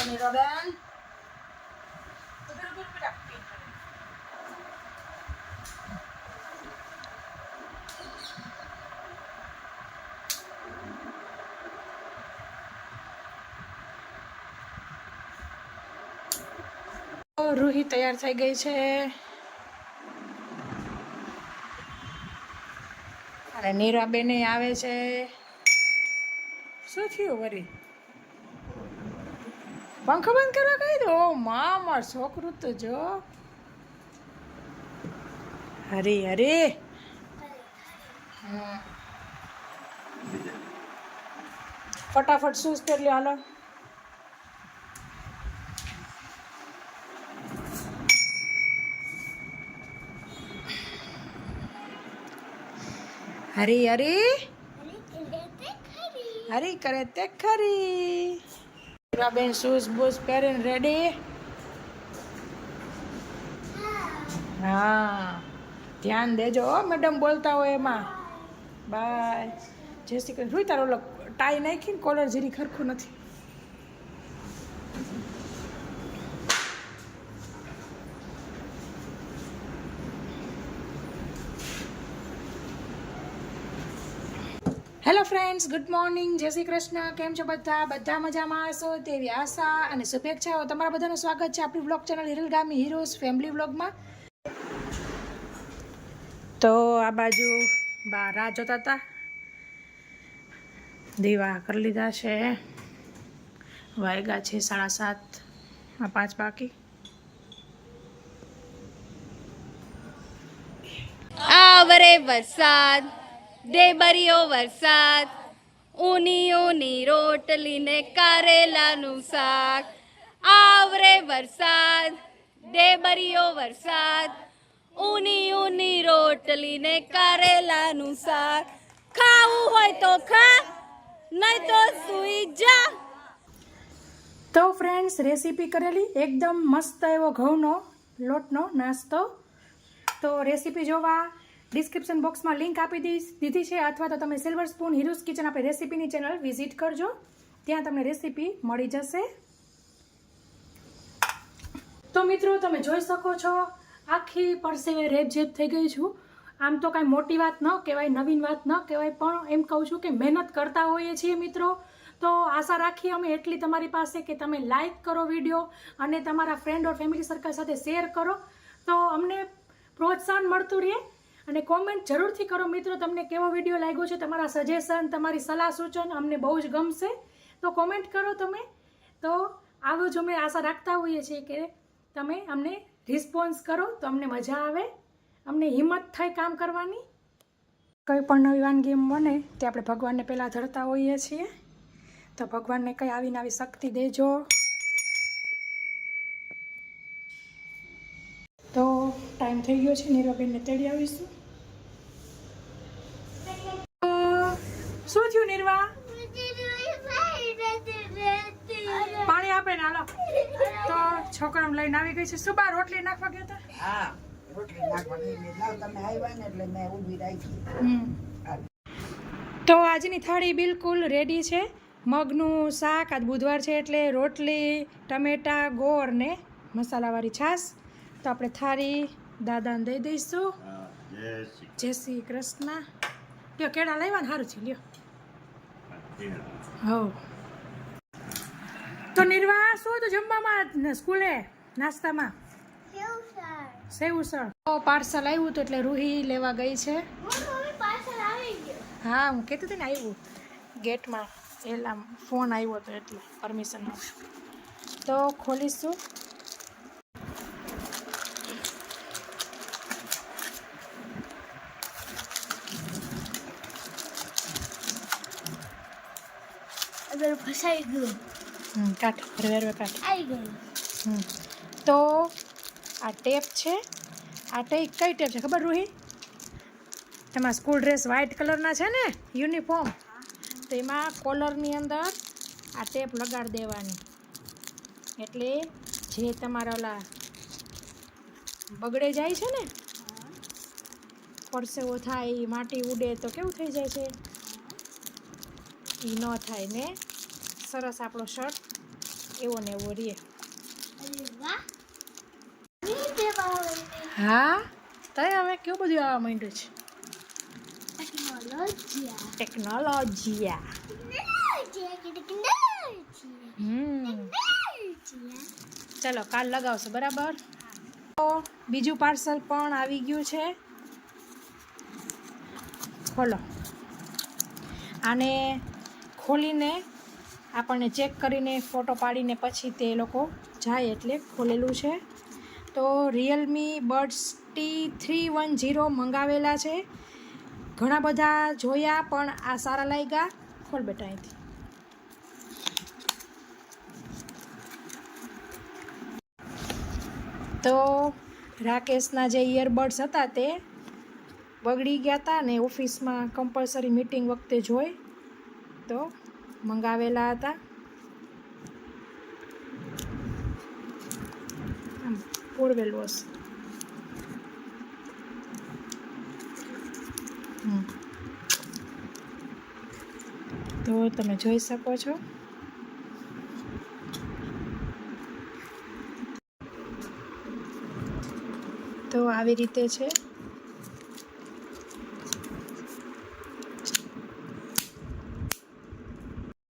નીરવબેન રૂહી તૈયાર થઈ ગઈ છે અને નીરવબેન આવે છે. શું થયું વરી? પંખો બંધ કરવા કહી દો. માર છોકરું તો જો. હરી હરી ફટાફટ શૂઝ પહેરી લો. હાલો હરી હરી હરી કરે તે ખરી. બેન શૂઝ બૂઝ પહેરીને રેડી. હા ધ્યાન દેજો મેડમ બોલતા હોય એમાં. બાય. જય શ્રી કૃષ્ણ. રૂઈ તારો ઓલો ટાઈ નાખીને કોલર જીરી ખરખું નથી. હેલો ફ્રેન્ડ્સ, ગુડ મોર્નિંગ, જય શ્રી કૃષ્ણ. કેમ છો બધા મજામાં હશો તેવી આશા અને શુભેચ્છાઓ. તમારા બધાનું સ્વાગત છે આપણી બ્લોગ ચેનલ હિરલ ગામી હીરોઝ ફેમિલી બ્લોગમાં. તો આ બાજુ બહાર રાહ જોતા હતા. દીવા કરી લીધા છે. વાગ્યા છે 7:30. 5 બાકી. આવરે વરસાદ ડેબરીઓ વરસાદ, ઊની ઊની રોટલી ને કારેલાનું શાક. આવરે વરસાદ ડેબરીઓ વરસાદ, ઊની ઊની રોટલી ને કારેલાનું શાક. ખાવું હોય તો ખા, નહીં તો સૂઈ જા. તો ફ્રેન્ડ્સ, રેસીપી કરેલી એકદમ મસ્ત એવો ઘઉંનો લોટનો નાસ્તો. તો રેસીપી જોવા ડિસ્ક્રિપ્શન બોક્સમાં લિંક આપી દીધી છે, અથવા તો તમે સિલ્વર સ્પૂન હીરોઝ કિચન આપણી રેસીપીની ચેનલ વિઝિટ કરજો. ત્યાં તમને રેસીપી મળી જશે. તો મિત્રો, તમે જોઈ શકો છો આખી પરસેવે રેબઝેબ થઈ ગઈ છું. આમ તો કાંઈ મોટી વાત ન કહેવાય, નવીન વાત ન કહેવાય, પણ એમ કહું છું કે મહેનત કરતા હોઈએ છીએ મિત્રો. તો આશા રાખીએ અમે એટલી તમારી પાસે કે તમે લાઈક કરો વિડીયો અને તમારા ફ્રેન્ડ ઓર ફેમિલી સર્કલ સાથે શેર કરો, તો અમને પ્રોત્સાહન મળતું રહે. અને કોમેન્ટ જરૂરથી કરો મિત્રો, તમને કેવો વિડીયો લાગ્યો છે. તમારા સજેશન, તમારી સલાહ સૂચન અમને બહુ જ ગમશે. તો કોમેન્ટ કરો તમે. તો આવું જ અમે આશા રાખતા હોઈએ છીએ કે તમે અમને રિસ્પોન્સ કરો તો અમને મજા આવે, અમને હિંમત થાય કામ કરવાની. કંઈ પણ નવી વાનગી બને તે આપણે ભગવાનને પહેલાં ધરતા હોઈએ છીએ. તો ભગવાનને કંઈ આવીને આવી શક્તિ દેજો. તો ટાઈમ થઈ ગયો છે, નીરવબેનને તેડી આવીશું. શું થયું નીરવા? પાણી આપે ને. હાલો. તો છોકરાને લઈને આવી ગઈ છે. શું બા રોટલી નાખવા ગયા હતા? હા, રોટલી નાખવા ગઈ. લાવ તમે આવ્યા ને એટલે મેં ઊભી રાખી. તો આજની થાળી બિલકુલ રેડી છે. મગનું શાક, આજ બુધવાર છે એટલે રોટલી, ટમેટા, ગોળ ને મસાલાવાળી છાશ. તો આપણે થાળી દાદાને દઈ દઈશું. જય શ્રી કૃષ્ણ. લ્યો કેળા લાવ્યા ને, સારું છે. લ્યો. હવ. તો નિર્વાહ શું હતું જમવામાં સ્કૂલે નાસ્તામાં? સેવસળ. પાર્સલ આવ્યું હતું એટલે રૂહી લેવા ગઈ છે. હા, હું કહેતી હતી ને, આવ્યું ગેટમાં. એલા ફોન આવ્યો હતો એટલે પરમિશન. તો ખોલીશું. ફસાઈ ગયું. કાઢ હરવે કાઢ. આવી ગયું. તો આ ટેપ છે. આ કઈ ટેપ છે ખબર રૂહી? એમાં સ્કૂલ ડ્રેસ વ્હાઇટ કલરના છે ને, યુનિફોર્મ. તો એમાં કોલરની અંદર આ ટેપ લગાડી દેવાની. એટલે જે તમારા ઓલા બગડે જાય છે ને, પરસેવો થાય, માટી ઉડે તો કેવું થઈ જાય છે, એ ન થાય ને. સરસ આપણો શર્ટ એવો ને એવો રે. અરે વાહ ની દેવા હા તો હવે કેવું બધું આવવા માંડ્યું છે. ટેકનોલોજી ટેકનોલોજીયા. ચલો કાલ લગાવશો બરાબર. તો બીજું પાર્સલ પણ આવી ગયું છે. ખોલો. આને ખોલીને આપણને ચેક કરીને ફોટો પાડીને પછી તે લોકો જાય એટલે ખોલેલું છે. તો રિયલમી બડ્સ T310 મંગાવેલા છે. ઘણા બધા જોયા પણ આ સારા લાગ્યા. ખોલ બેટા અહીંથી. તો રાકેશના જે ઇયરબડ્સ હતા તે બગડી ગયા હતા ને ઓફિસમાં કમ્પલસરી મીટિંગ વખતે જોઈ તો મંગાવેલા હતા. આમ પોરવેલું હશે. તો તમે જોઈ શકો છો. તો આવી રીતે છે.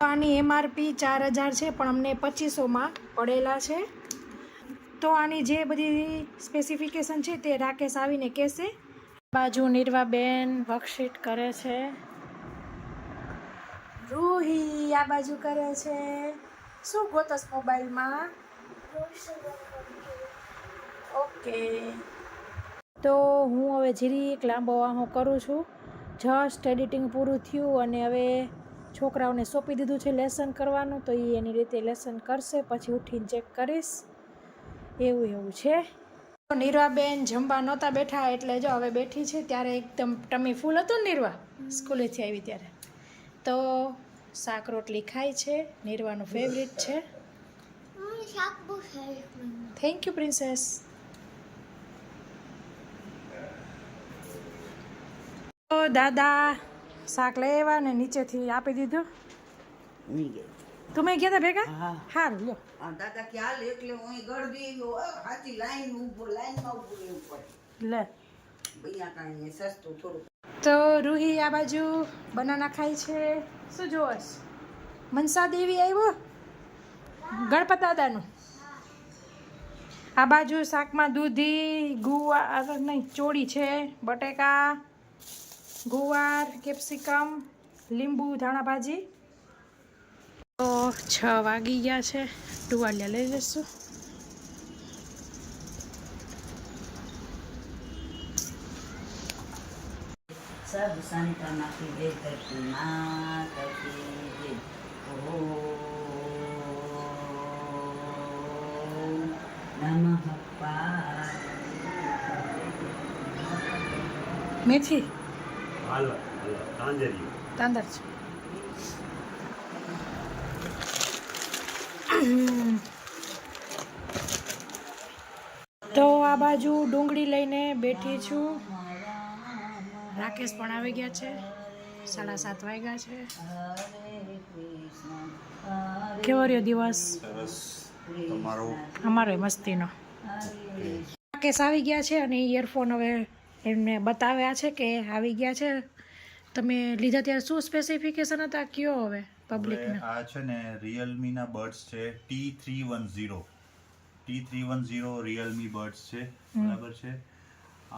આની MRP 4000 છે પણ અમને 2500માં પડેલા છે. તો આની જે બધી સ્પેસિફિકેશન છે તે રાકેશ આવીને કહેશે. બાજુ નિર્વાબેન વર્કશીટ કરે છે. રૂહી આ બાજુ કરે છે. શું ગોતસ મોબાઈલમાં? ઓકે. તો હું હવે જીરીક લાંબો વાહો કરું છું. જસ્ટ એડિટિંગ પૂરું થયું અને હવે છોકરાઓને સોંપી દીધું છે લેસન કરવાનું. તો એ એની રીતે લેસન કરશે પછી ઉઠીને ચેક કરીશ. એવું છે. નિર્વાબેન જમવા નહોતા બેઠા એટલે જો હવે બેઠી છે. ત્યારે એકદમ ટમી ફૂલ હતું ને નિર્વા સ્કૂલેથી આવી ત્યારે. તો શાક રોટલી ખાય છે. નિર્વાનું ફેવરિટ છે. Thank you princess. તો દાદા શાક લઈ આવ્યા ને નીચેથી આપી દીધું. તમે ગયા હતા ભેગા? સારું લો. દાદા ખ્યાલ એટલે હું ગળદી સાચી લાઈનમાં ઊભો રહેવું પડે લે. અહીંયા કાંઈ સસ્તું થોડું. તો રૂહી આ બાજુ બનાના ખાય છે. શું જોવસ? મનસા દેવી આવ્યો ગણપત દાદાનું. આ બાજુ શાકમાં દૂધી ગુવાર નહીં ચોળી છે, બટેકા, ગુવાર, કેપ્સિકમ, લીંબુ, ધાણા ભાજી. તો 6 વાગી ગયા છે. ટુવાલિયા લઈ લઈશું. સબ સંતમાંથી દે કરતી માં કરતી દે ઓમ નમઃ પાર્વતી. મેથી હાલો તાંદર છે. તો આ બાજુ ડુંગળી લઈને બેઠી છું. રાકેશ પણ આવી ગયા છે. 7:30 વાગ્યા છે. કેવો રહ્યો દિવસ? અમારો મસ્તીનો. રાકેશ આવી ગયા છે અને ઇયરફોન હવે એમને બતાવ્યા છે કે આવી ગયા છે. તમે લીધા ત્યારે શું સ્પેસિફિકેશન હતા કયો હવે પબ્લિકને? આ છે ને રિયલમી ના બર્ડ્સ છે T310 રિયલમી બર્ડ્સ છે બરાબર છે.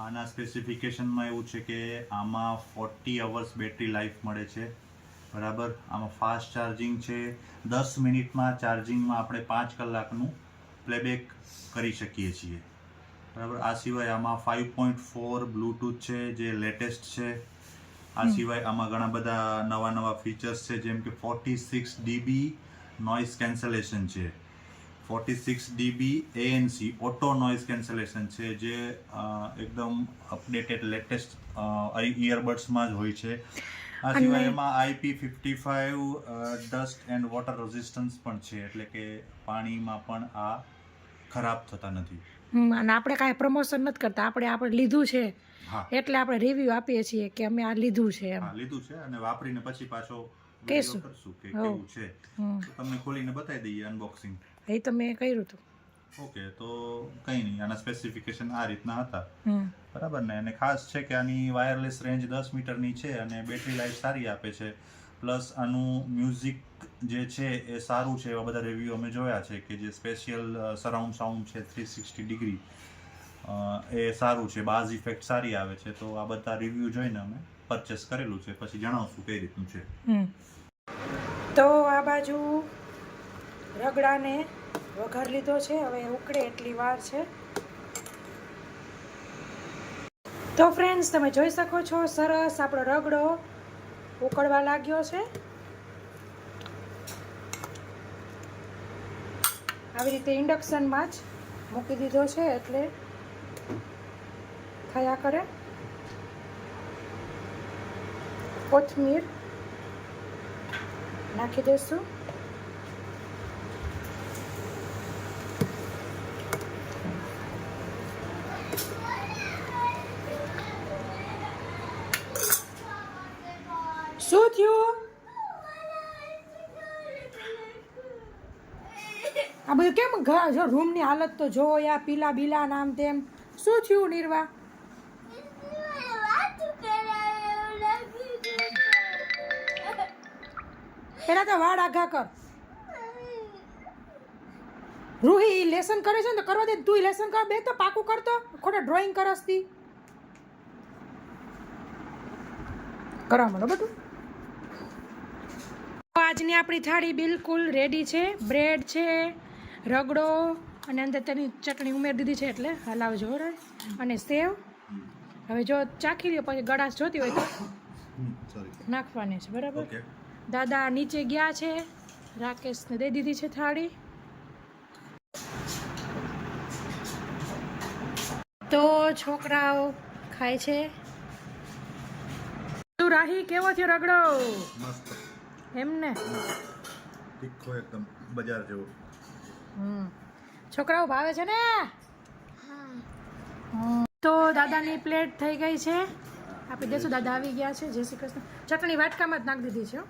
આના સ્પેસિફિકેશનમાં એવું છે કે આમાં 40 અવર્સ બેટરી લાઈફ મળે છે બરાબર. આમાં ફાસ્ટ ચાર્જિંગ છે. 10 મિનિટમાં ચાર્જિંગમાં આપણે 5 કલાકનું પ્લેબેક કરી શકીએ છીએ બરાબર. આ સિવાય આમાં 5.4 બ્લૂટૂથ છે જે લેટેસ્ટ છે. આ સિવાય આમાં ઘણા બધા નવા ફીચર્સ છે જેમ કે 46 dB નોઇઝ કેન્સલેશન છે, 46 dB ANC auto noise cancellation છે જે એકદમ અપડેટેડ લેટેસ્ટ ઇયરબડ્સમાં જ હોય છે. આ સિવાય એમાં IP55 dust and water resistance પણ છે એટલે કે પાણીમાં પણ આ ખરાબ થતા નથી. અને આપણે કાંઈ પ્રમોશન નથી કરતા. આપણે લીધું છે એટલે આપણે રિવ્યુ આપીએ છીએ કે અમે આ લીધું છે એમ. હા લીધું છે અને વાપરીને પછી પાછો વિડિયો કરશું કે કેવું છે. તમને ખોલીને બતાવી દઈએ અનબોક્સિંગ. એ તો મેં કર્યું હતું. ઓકે, તો કંઈ નહીં, આના સ્પેસિફિકેશન આ રીતના હતા. હમ બરાબર ને. અને ખાસ છે કે આની વાયરલેસ રેન્જ 10 મીટરની છે અને બેટરી લાઈફ સારી આપે છે. પ્લસ આનું મ્યુઝિક જે છે એ સારું છે, એવા બધા રિવ્યૂ અમે જોયા છે કે જે સ્પેશિયલ સરાઉન્ડ સાઉન્ડ છે 360 ડિગ્રી એ સારું છે, બાઝ ઇફેક્ટ સારી આવે છે. તો આ બધા રિવ્યૂ જોઈને અમે પરચેસ કરેલું છે. પછી જણાવશું કઈ રીતનું છે. તો આ બાજુ રગડાને વઘાર લીધો છે, હવે ઉકળે એટલી વાર છે. તો ફ્રેન્ડ્સ, તમે જોઈ શકો છો સરસ આપણો રગડો ઉકળવા લાગ્યો છે. આવી રીતે ઇન્ડક્શનમાં જ મૂકી દીધો છે એટલે થયા કરે. કોથમીર નાખી દઈશું. શું થયું? આ બધું કેમ જો રૂમની હાલત તો જો, યા પીલા બીલા નામ તેમ. શું થયું નિર્વા? એના તો વાળ આઘા કર. રૂહી લેસન કરે છે ને તો કરવા દે. તું લેસન કર, બે તો પાકું કરતો. ખોટા ડ્રોઈંગ કરસતી કરવા માંડો બધું. આજની આપણી થાળી બિલકુલ રેડી છે. બ્રેડ છે, રગડો અને અંદર તેની ચટણી ઉમેરી દીધી છે એટલે હલાવજો. અને સેવ હવે જો ચાખી લ્યો, પછી ગળાશ જોતી હોય તો નાખવાની છે. બરાબર. દાદા નીચે ગયા છે, રાકેશને દઈ દીધી છે થાળી. તો છોકરાઓ ખાય છે. તું રાહી કેવો થયો રગડો? મસ્ત. એમને તીખો એકદમ બજાર જેવો. છોકરાઓ ભાવે છે ને? તો દાદાની પ્લેટ થઈ ગઈ છે, આપી દેશું. દાદા આવી ગયા છે. જય શ્રી કૃષ્ણ. ચટણી વાટકામાં જ નાખી દીધી છે.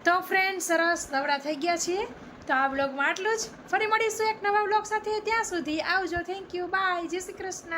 તો ફ્રેન્ડ, સરસ નવરા થઈ ગયા છીએ. તો આ બ્લોગમાં આટલું જ. ફરી મળીશું એક નવા બ્લોગ સાથે. ત્યાં સુધી આવજો. Thank you. બાય. જય શ્રી કૃષ્ણ.